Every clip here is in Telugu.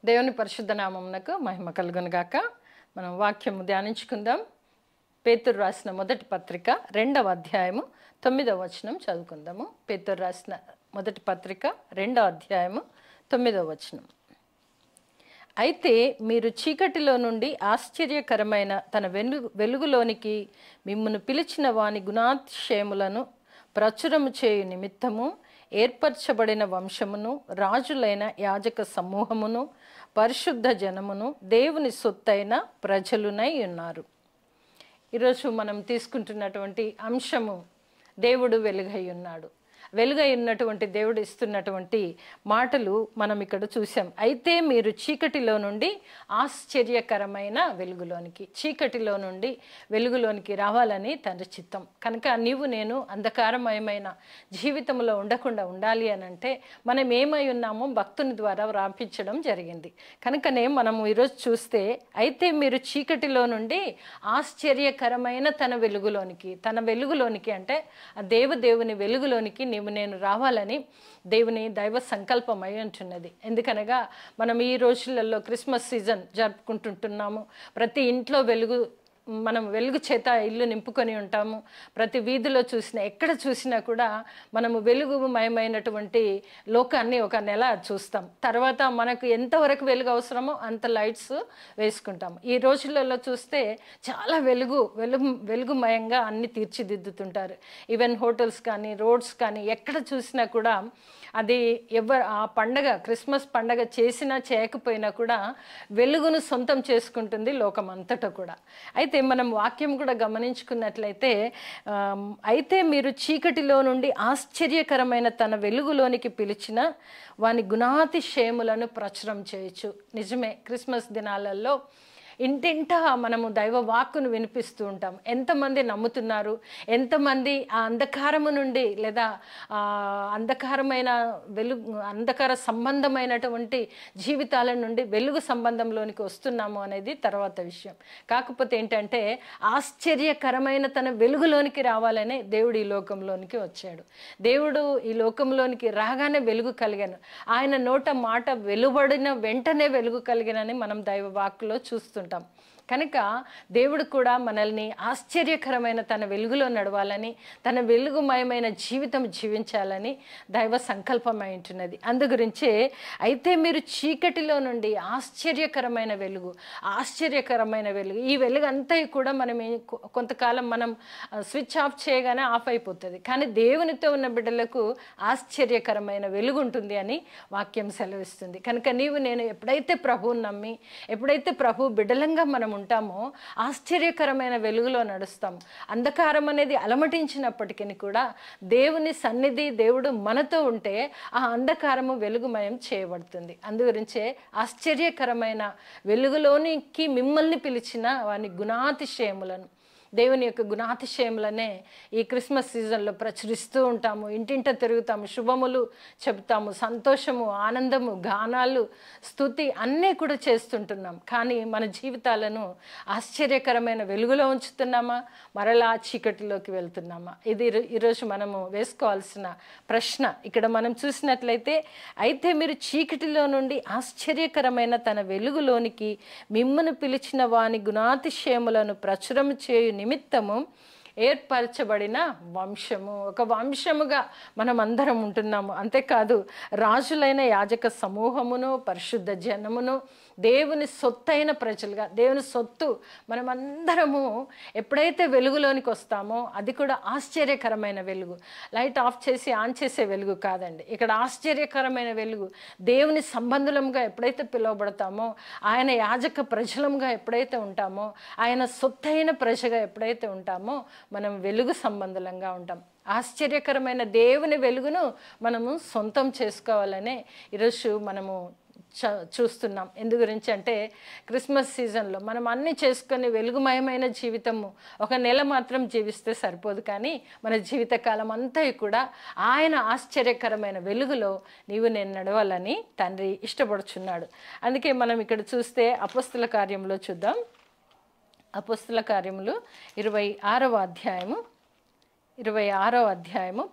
దేవుని పరిశుద్ధ నామమునకు మహిమ కలుగును గాక. మనం వాక్యము ధ్యానించుకుందాం. పేతురు రాసిన మొదటి పత్రిక 2వ అధ్యాయము 9వ వచనం చదువుకుందాము. పేతురు రాసిన మొదటి పత్రిక 2వ అధ్యాయము 9వ వచనం. అయితే మీరు చీకటిలో నుండి ఆశ్చర్యకరమైన తన వెలుగులోనికి మిమ్మును పిలిచిన వాని గుణాతిశయములను ప్రచురము చేయు నిమిత్తము ఏర్పరచబడిన వంశమును, రాజులైన యాజక సమూహమును, పరిశుద్ధ జనమును, దేవుని సొత్తైన ప్రజలునై ఉన్నారు. ఈరోజు మనం తీసుకుంటున్నటువంటి అంశము దేవుడు వెలుగై ఉన్నాడు. వెలుగై ఉన్నటువంటి దేవుడు ఇస్తున్నటువంటి మాటలు మనం ఇక్కడ చూసాం. అయితే మీరు చీకటిలో నుండి ఆశ్చర్యకరమైన వెలుగులోనికి, చీకటిలో నుండి వెలుగులోనికి రావాలని తండ్రి చిత్తం. కనుక నీవు నేను అంధకారమయమైన జీవితంలో ఉండకుండా ఉండాలి అని అంటే మనం ఏమై ఉన్నామో భక్తుని ద్వారా రాపించడం జరిగింది. కనుకనే మనము ఈరోజు చూస్తే అయితే మీరు చీకటిలో నుండి ఆశ్చర్యకరమైన తన వెలుగులోనికి అంటే ఆ దేవుని వెలుగులోనికి నేను రావాలని దేవుని దైవ సంకల్పం అయి ఉంటున్నది. ఎందుకనగా మనం ఈ రోజులలో క్రిస్మస్ సీజన్ జరుపుకుంటుంటున్నాము. ప్రతి ఇంట్లో మనం వెలుగు చేత ఇల్లు నింపుకొని ఉంటాము. ప్రతి వీధిలో చూసినా, ఎక్కడ చూసినా కూడా మనము వెలుగుమయమైనటువంటి లోకాన్ని ఒక నెల చూస్తాం. తర్వాత మనకు ఎంతవరకు వెలుగు అవసరమో అంత లైట్స్ వేసుకుంటాం. ఈ రోజులలో చూస్తే చాలా వెలుగుమయంగా అన్ని తీర్చిదిద్దుతుంటారు. ఈవెన్ హోటల్స్ కానీ, రోడ్స్ కానీ ఎక్కడ చూసినా కూడా అది ఆ పండగ, క్రిస్మస్ పండగ చేసినా చేయకపోయినా కూడా వెలుగును సొంతం చేసుకుంటుంది లోకం అంతటా కూడా. అయితే మనం వాక్యం కూడా గమనించుకున్నట్లయితే అయితే మీరు చీకటిలో నుండి ఆశ్చర్యకరమైన తన వెలుగులోనికి పిలిచిన వాని గుణాతిశయములను ప్రచురం చేయొచ్చు. నిజమే, క్రిస్మస్ దినాలలో ఇంటింటా మనము దైవ వాక్కును వినిపిస్తూ ఉంటాం. ఎంతమంది నమ్ముతున్నారు, ఎంతమంది ఆ అంధకారము నుండి లేదా అంధకార సంబంధమైనటువంటి జీవితాల నుండి వెలుగు సంబంధంలోనికి వస్తున్నాము అనేది తర్వాత విషయం. కాకపోతే ఏంటంటే ఆశ్చర్యకరమైన తన వెలుగులోనికి రావాలనే దేవుడు ఈ లోకంలోనికి వచ్చాడు. దేవుడు ఈ లోకంలోనికి రాగానే వెలుగు కలిగాను. ఆయన నోట మాట వెలువడిన వెంటనే వెలుగు కలిగినని మనం దైవ వాక్కులో చూస్తున్నాం. కనుక దేవుడు కూడా మనల్ని ఆశ్చర్యకరమైన తన వెలుగులో నడవాలని, తన వెలుగుమయమైన జీవితం జీవించాలని దైవ సంకల్పమై ఉంటున్నది. అందుగురించే అయితే మీరు చీకటిలో నుండి ఆశ్చర్యకరమైన వెలుగు, ఈ వెలుగు అంతా కూడా మనం కొంతకాలం మనం స్విచ్ ఆఫ్ చేయగానే ఆఫ్ అయిపోతుంది. కానీ దేవునితో ఉన్న బిడ్డలకు ఆశ్చర్యకరమైన వెలుగు ఉంటుంది అని వాక్యం సెలవిస్తుంది. కనుక నీవు నేను ఎప్పుడైతే ప్రభువుని నమ్మి, ఎప్పుడైతే ప్రభు బిడ్డలంగా మనం ఉంటామో ఆశ్చర్యకరమైన వెలుగులో నడుస్తాము. అంధకారం అనేది అలమటించినప్పటికీ కూడా దేవుని సన్నిధి, దేవుడు మనతో ఉంటే ఆ అంధకారము వెలుగుమయం చేయబడుతుంది. అందుగురించే ఆశ్చర్యకరమైన వెలుగులోనికి మిమ్మల్ని పిలిచిన వాని గుణాతిశయములను, దేవుని యొక్క గుణాతిశయములనే ఈ క్రిస్మస్ సీజన్లో ప్రచురిస్తూ ఉంటాము. ఇంటింట తిరుగుతాము, శుభములు చెబుతాము, సంతోషము, ఆనందము, గానాలు, స్తుతి అన్నీ కూడా చేస్తుంటున్నాం. కానీ మన జీవితాలను ఆశ్చర్యకరమైన వెలుగులో ఉంచుతున్నామా, మరలా చీకటిలోకి వెళ్తున్నామా? ఇది ఈరోజు మనము వేసుకోవాల్సిన ప్రశ్న. ఇక్కడ మనం చూసినట్లయితే అయితే మీరు చీకటిలో నుండి ఆశ్చర్యకరమైన తన వెలుగులోనికి మిమ్మను పిలిచిన వాని గుణాతిశయములను ప్రచురం చేయు నిమిత్తము ఏర్పరచబడిన వంశము, ఒక వంశముగా మనం అందరం ఉంటున్నాము. అంతేకాదు రాజులైన యాజక సమూహమును, పరిశుద్ధ జనమును, దేవుని సొత్తైన ప్రజలుగా, దేవుని సొత్తు మనమందరము ఎప్పుడైతే వెలుగులోనికి వస్తామో అది కూడా ఆశ్చర్యకరమైన వెలుగు. లైట్ ఆఫ్ చేసి ఆన్ చేసే వెలుగు కాదండి. ఇక్కడ ఆశ్చర్యకరమైన వెలుగు. దేవుని సంబంధులంగా ఎప్పుడైతే పిలువబడతామో, ఆయన యాజక ప్రజలంగా ఎప్పుడైతే ఉంటామో, ఆయన సొత్తైన ప్రజగా ఎప్పుడైతే ఉంటామో మనం వెలుగు సంబంధులంగా ఉంటాం. ఆశ్చర్యకరమైన దేవుని వెలుగును మనము సొంతం చేసుకోవాలనే ఈరోజు మనము చూస్తున్నాం. ఎందు గురించి అంటే క్రిస్మస్ సీజన్లో మనం అన్నీ చేసుకొని వెలుగుమయమైన జీవితము ఒక నెల మాత్రం జీవిస్తే సరిపోదు. కానీ మన జీవితకాలం అంతా కూడా ఆయన ఆశ్చర్యకరమైన వెలుగులో నీవు నేను నడవాలని తండ్రి ఇష్టపడుచున్నాడు. అందుకే మనం ఇక్కడ చూస్తే అపోస్తల కార్యంలో చూద్దాం. అపోస్తల కార్యములు 26వ అధ్యాయము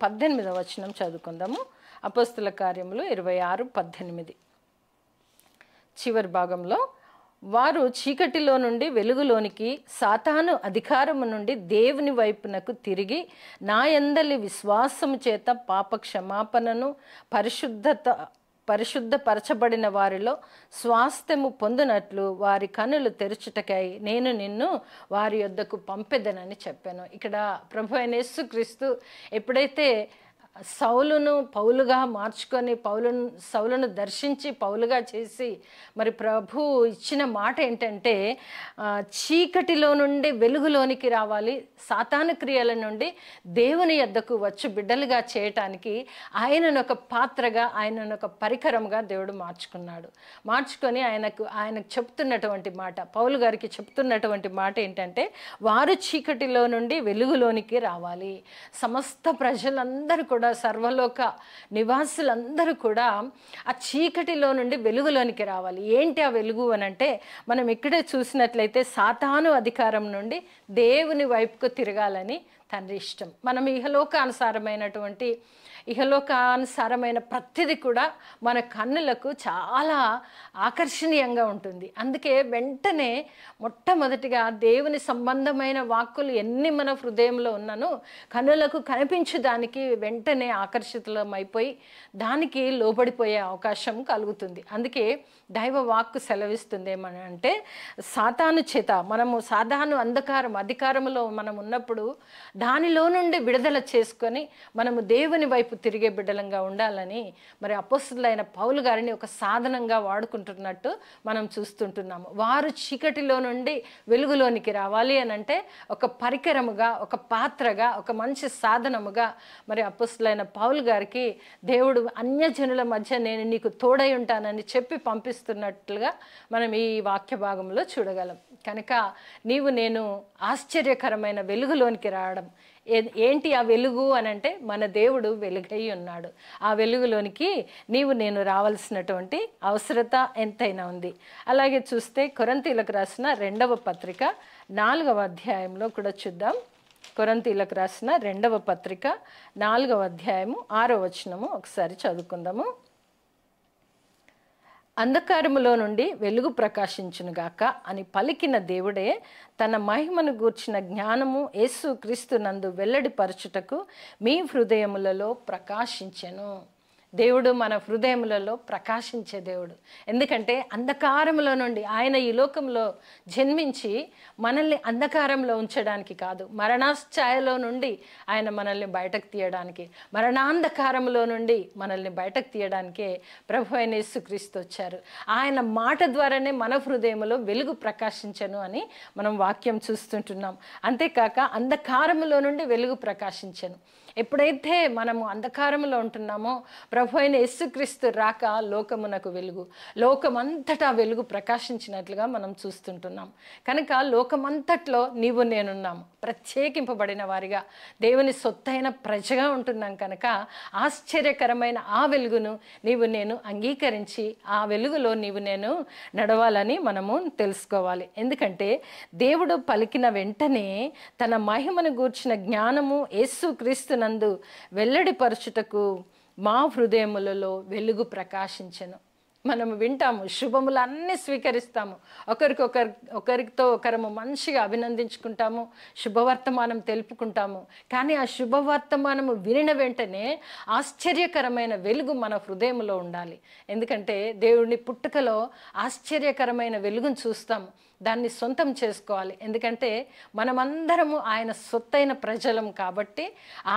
18వ వచనం చదువుకుందాము. అపోస్తల కార్యములు 26:18 చివరి భాగంలో, వారు చీకటిలో నుండి వెలుగులోనికి, సాతాను అధికారము నుండి దేవుని వైపునకు తిరిగి నా యందలి విశ్వాసము చేత పాప క్షమాపణను పరిశుద్ధపరచబడిన వారిలో స్వాస్థ్యము పొందినట్లు వారి కన్నులు తెరుచుటకై నేను నిన్ను వారి యొద్దకు పంపెదనని చెప్పాను. ఇక్కడ ప్రభు అయిన యేసుక్రీస్తు ఎప్పుడైతే సౌలును పౌలుగా మార్చుకొని సౌలును దర్శించి పౌలుగా చేసి మరి ప్రభు ఇచ్చిన మాట ఏంటంటే చీకటిలో నుండి వెలుగులోనికి రావాలి, సాతాను క్రియల నుండి దేవుని యొద్దకు వచ్చి బిడ్డలుగా చేయటానికి ఆయనను ఒక పాత్రగా, ఆయనను ఒక పరికరంగా దేవుడు మార్చుకొని ఆయనకు చెప్తున్నటువంటి మాట, పౌలు గారికి చెప్తున్నటువంటి మాట ఏంటంటే వారు చీకటిలో నుండి వెలుగులోనికి రావాలి. సమస్త ప్రజలందరూ కూడా, సర్వలోక నివాసులందరూ కూడా ఆ చీకటిలో నుండి వెలుగులోనికి రావాలి. ఏంటి ఆ వెలుగు అనంటే, మనం ఇక్కడే చూసినట్లయితే సాతాను అధికారం నుండి దేవుని వైపుకు తిరగాలని తండ్రి ఇష్టం. మనం ఇహలోకానుసారమైన ప్రతిది కూడా మన కన్నులకు చాలా ఆకర్షణీయంగా ఉంటుంది. అందుకే వెంటనే మొట్టమొదటిగా దేవుని సంబంధమైన వాక్కులు ఎన్ని మన హృదయంలో ఉన్నానో కన్నులకు కనిపించడానికి వెంటనే ఆకర్షితులమైపోయి దానికి లోబడిపోయే అవకాశం కలుగుతుంది. అందుకే దైవ వాక్కు సెలవిస్తుంది ఏమని అంటే, సాతాను చేత మనము సాధారణ అధికారంలో మనం ఉన్నప్పుడు దానిలో నుండి విడుదల చేసుకొని మనము దేవుని వైపు తిరిగే బిడ్డలంగా ఉండాలని మరి అపోస్తలుడైన పౌలు గారిని ఒక సాధనంగా వాడుకుంటున్నట్టు మనం చూస్తుంటున్నాము. వారు చీకటిలో నుండి వెలుగులోనికి రావాలి అని అంటే ఒక పరికరముగా, ఒక పాత్రగా, ఒక మంచి సాధనముగా మరి అపోస్తలుడైన పౌలు గారికి దేవుడు అన్యజనుల మధ్య నేను నీకు తోడై ఉంటానని చెప్పి పంపిస్తున్నట్లుగా మనం ఈ వాక్య భాగంలో చూడగలం. కనుక నేను ఆశ్చర్యకరమైన వెలుగులోనికి రావడం ఏంటి? ఆ వెలుగు అని అంటే మన దేవుడు వెలుగై ఉన్నాడు. ఆ వెలుగులోనికి నేను రావాల్సినటువంటి అవసరత ఎంతైనా ఉంది. అలాగే చూస్తే కొరింథీయులకు రాసిన 2వ పత్రిక 4వ అధ్యాయంలో కూడా చూద్దాం. కొరింథీయులకు రాసిన 2వ పత్రిక 4వ అధ్యాయము 6వ వచనము ఒకసారి చదువుకుందాము. అంధకారములో నుండి వెలుగు ప్రకాశించునుగాక అని పలికిన దేవుడే తన మహిమను గూర్చిన జ్ఞానము యేసు క్రీస్తునందు వెల్లడిపరచుటకు మీ హృదయములలో ప్రకాశించెను. దేవుడు మన హృదయములలో ప్రకాశించే దేవుడు. ఎందుకంటే అంధకారంలో నుండి ఆయన ఈ లోకంలో జన్మించి మనల్ని అంధకారంలో ఉంచడానికి కాదు, మరణాశ్చాయలో నుండి ఆయన మనల్ని బయటకు తీయడానికి, మరణాంధకారంలో నుండి మనల్ని బయటకు తీయడానికే ప్రభు అయిన యేసుక్రీస్తు వచ్చారు. ఆయన మాట ద్వారానే మన హృదయంలో వెలుగు ప్రకాశించను అని మనం వాక్యం చూస్తుంటున్నాం. అంతేకాక అంధకారంలో నుండి వెలుగు ప్రకాశించను. ఎప్పుడైతే మనము అంధకారంలో ఉంటున్నామో ప్రభు అయిన యేసుక్రీస్తు రాక లోకమునకు వెలుగు, లోకమంతటా వెలుగు ప్రకాశించినట్లుగా మనం చూస్తుంటున్నాం. కనుక లోకమంతట్లో నేనున్నాము, ప్రత్యేకింపబడిన వారిగా దేవుని సొత్తైన ప్రజగా ఉంటున్నాం. కనుక ఆశ్చర్యకరమైన ఆ వెలుగును నేను అంగీకరించి ఆ వెలుగులో నేను నడవాలని మనము తెలుసుకోవాలి. ఎందుకంటే దేవుడు పలికిన వెంటనే తన మహిమను గూర్చిన జ్ఞానము యేసుక్రీస్తునందు వెల్లడిపరచుటకు మా హృదయములలో వెలుగు ప్రకాశించెను. మనము వింటాము, శుభములు అన్నీ స్వీకరిస్తాము, ఒకరితో ఒకరము మంచిగా అభినందించుకుంటాము, శుభవర్తమానం తెలుపుకుంటాము. కానీ ఆ శుభవర్తమానము వినిన వెంటనే ఆశ్చర్యకరమైన వెలుగు మన హృదయంలో ఉండాలి. ఎందుకంటే దేవుని పుట్టుకలో ఆశ్చర్యకరమైన వెలుగును చూస్తాము, దాన్ని సొంతం చేసుకోవాలి. ఎందుకంటే మనమందరము ఆయన సొత్తైన ప్రజలం కాబట్టి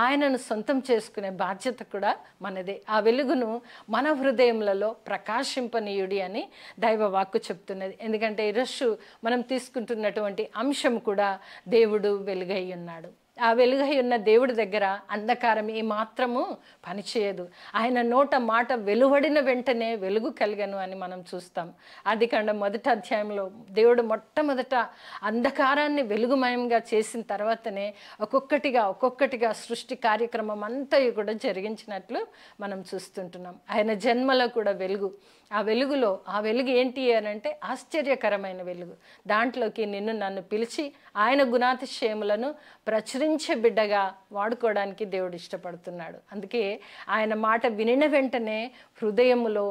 ఆయనను సొంతం చేసుకునే బాధ్యత కూడా మనదే. ఆ వెలుగును మన హృదయములలో ప్రకాశింపనీయుడి అని దైవ వాక్కు చెప్తున్నది. ఎందుకంటే ఈరోజు మనం తీసుకుంటున్నటువంటి అంశం కూడా దేవుడు వెలుగై ఉన్నాడు. ఆ వెలుగై ఉన్న దేవుడి దగ్గర అంధకారం ఏమాత్రము పనిచేయదు. ఆయన నోట మాట వెలువడిన వెంటనే వెలుగు కలిగను అని మనం చూస్తాం. ఆదికాండం 1వ అధ్యాయంలో దేవుడు మొట్టమొదట అంధకారాన్ని వెలుగుమయంగా చేసిన తర్వాతనే ఒక్కొక్కటిగా సృష్టి కార్యక్రమం అంతా కూడా జరిగించినట్లు మనం చూస్తుంటున్నాం. ఆయన జన్మలో కూడా వెలుగు, ఆ వెలుగు ఏంటి అని అంటే ఆశ్చర్యకరమైన వెలుగు. దాంట్లోకి నన్ను పిలిచి ఆయన గుణాతిశయములను ప్రచురించే బిడ్డగా వాడుకోవడానికి దేవుడు ఇష్టపడుతున్నాడు. అందుకే ఆయన మాట వినిన వెంటనే హృదయములో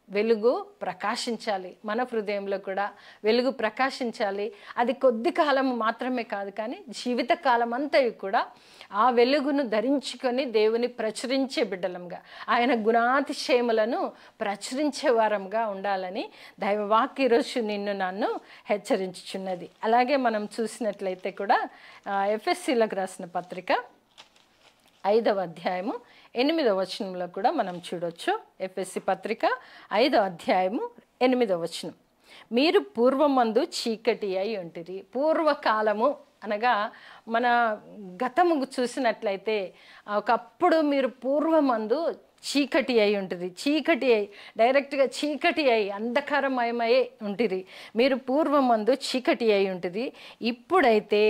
వెలుగు ప్రకాశించాలి, మన హృదయంలో కూడా వెలుగు ప్రకాశించాలి. అది కొద్ది కాలం మాత్రమే కాదు, కానీ జీవిత కాలం అంతా కూడా ఆ వెలుగును ధరించుకొని దేవుని ప్రచురించే బిడ్డలంగా, ఆయన గుణాతిశయములను ప్రచురించే వారంగా ఉండాలని దైవవాక్య ఈరోజు నిన్ను నన్ను హెచ్చరించుచున్నది. అలాగే మనం చూసినట్లయితే కూడా ఎఫ్ఎస్సీలకు రాసిన పత్రిక 5వ అధ్యాయము 8వ వచనంలో కూడా మనం చూడొచ్చు. ఎఫ్ఎస్సి పత్రిక 5వ అధ్యాయము 8వ వచనం, మీరు పూర్వమందు చీకటి అయి ఉంటిరి. పూర్వకాలము అనగా మన గతము చూసినట్లయితే ఒకప్పుడు మీరు పూర్వమందు చీకటి అయి ఉంటుంది. చీకటి అయి డైరెక్ట్గా చీకటి అయి అంధకారమయమై ఉంటుంది. మీరు పూర్వమందు చీకటి అయి ఉంటుంది. ఇప్పుడైతే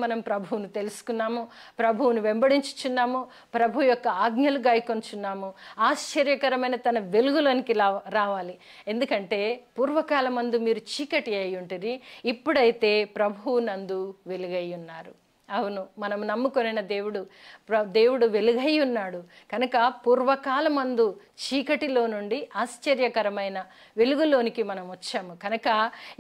మనం ప్రభువును తెలుసుకున్నాము, ప్రభువును వెంబడించుచున్నాము, ప్రభు యొక్క ఆజ్ఞలు గాయకొంచున్నాము. ఆశ్చర్యకరమైన తన వెలుగులోనికి రావాలి. ఎందుకంటే పూర్వకాలమందు మీరు చీకటి అయి ఉంటుంది, ఇప్పుడైతే ప్రభువు నందు వెలుగై ఉన్నారు. అవును, మనం నమ్ముకొనిన దేవుడు వెలుగై ఉన్నాడు కనుక పూర్వకాలమందు చీకటిలో నుండి ఆశ్చర్యకరమైన వెలుగులోనికి మనం వచ్చాము. కనుక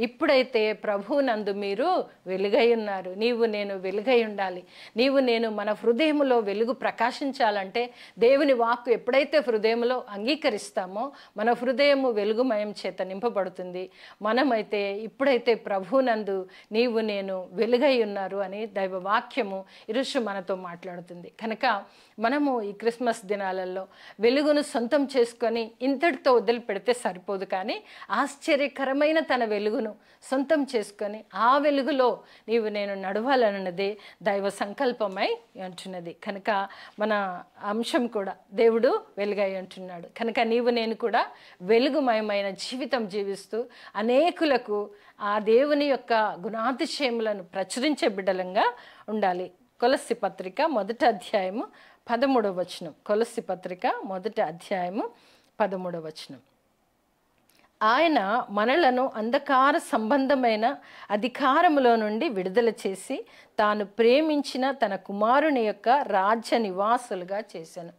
ఇప్పుడైతే ప్రభువునందు మీరు వెలుగై ఉన్నారు. నీవు నేను వెలుగై ఉండాలి. నీవు నేను మన హృదయములో వెలుగు ప్రకాశించాలంటే దేవుని వాక్కు ఎప్పుడైతే హృదయంలో అంగీకరిస్తామో మన హృదయము వెలుగుమయం చేత నింపబడుతుంది. మనమైతే ఇప్పుడైతే ప్రభువునందు నీవు నేను వెలుగై ఉన్నారు అని దైవ వాక్యము ఈరోజు మనతో మాట్లాడుతుంది. కనుక మనము ఈ క్రిస్మస్ దినాలలో వెలుగును సొంతం చేసుకొని ఇంతటితో వదిలిపెడితే సరిపోదు, కానీ ఆశ్చర్యకరమైన తన వెలుగును సొంతం చేసుకొని ఆ వెలుగులో నీవు నేను నడవాలన్నదే దైవ సంకల్పమై అంటున్నది. కనుక మన అంశం కూడా దేవుడు వెలుగై అంటున్నాడు. కనుక నీవు నేను కూడా వెలుగుమయమైన జీవితం జీవిస్తూ అనేకులకు ఆ దేవుని యొక్క గుణాతిశయములను ప్రచురించే బిడ్డలంగా ఉండాలి. కొలస్సీ పత్రిక 1వ అధ్యాయము 13వ వచనం. కొలస్సీ పత్రిక 1వ అధ్యాయము 13వ వచనం, ఆయన మనలను అంధకార సంబంధమైన అధికారములో నుండి విడుదల చేసి తాను ప్రేమించిన తన కుమారుని యొక్క రాజ్య నివాసులుగా చేశాను.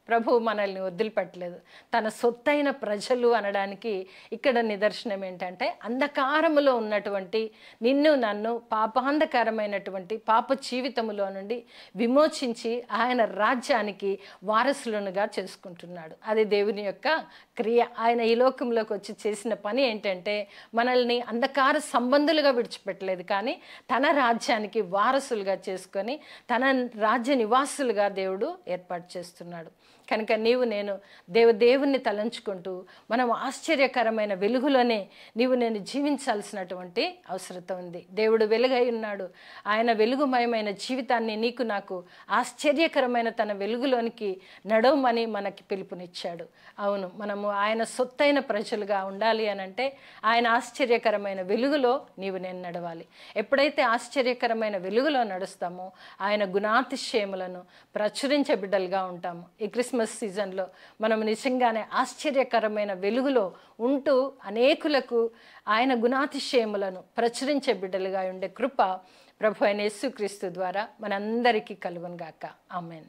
ప్రభు మనల్ని వదిలిపెట్టలేదు. తన సొత్తైన ప్రజలు అనడానికి ఇక్కడ నిదర్శనం ఏంటంటే అంధకారములో ఉన్నటువంటి నిన్ను నన్ను పాపాంధకారమైనటువంటి పాప జీవితములో నుండి విమోచించి ఆయన రాజ్యానికి వారసులనుగా చేసుకుంటున్నాడు. అది దేవుని యొక్క క్రియ. ఆయన ఈ లోకంలోకి వచ్చి చేసిన పని ఏంటంటే మనల్ని అంధకార సంబంధులుగా విడిచిపెట్టలేదు, కానీ తన రాజ్యానికి వారసులుగా చేసుకొని తన రాజ్య నివాసులుగా దేవుడు ఏర్పాటు చేస్తున్నాడు. కనుక నీవు నేను దేవుణ్ణి తలంచుకుంటూ మనం ఆశ్చర్యకరమైన వెలుగులోనే నీవు నేను జీవించాల్సినటువంటి అవసరత ఉంది. దేవుడు వెలుగై ఉన్నాడు. ఆయన వెలుగుమయమైన జీవితాన్ని నీకు నాకు ఆశ్చర్యకరమైన తన వెలుగులోనికి నడవమని మనకి పిలుపునిచ్చాడు. అవును, మనము ఆయన సొత్తైన ప్రజలుగా ఉండాలి అనంటే ఆయన ఆశ్చర్యకరమైన వెలుగులో నీవు నేను నడవాలి. ఎప్పుడైతే ఆశ్చర్యకరమైన వెలుగులో నడుస్తామో ఆయన గుణాతిశయములను ప్రచురించే బిడ్డలుగా ఉంటాము. ఈ క్రిస్మస్ సీజన్లో మనం నిజంగానే ఆశ్చర్యకరమైన వెలుగులో ఉంటూ అనేకులకు ఆయన గుణాతిశయములను ప్రచురించే బిడ్డలుగా ఉండే కృప ప్రభు అయిన యేసుక్రీస్తు ద్వారా మనందరికీ కలుగును గాక. ఆమేన్.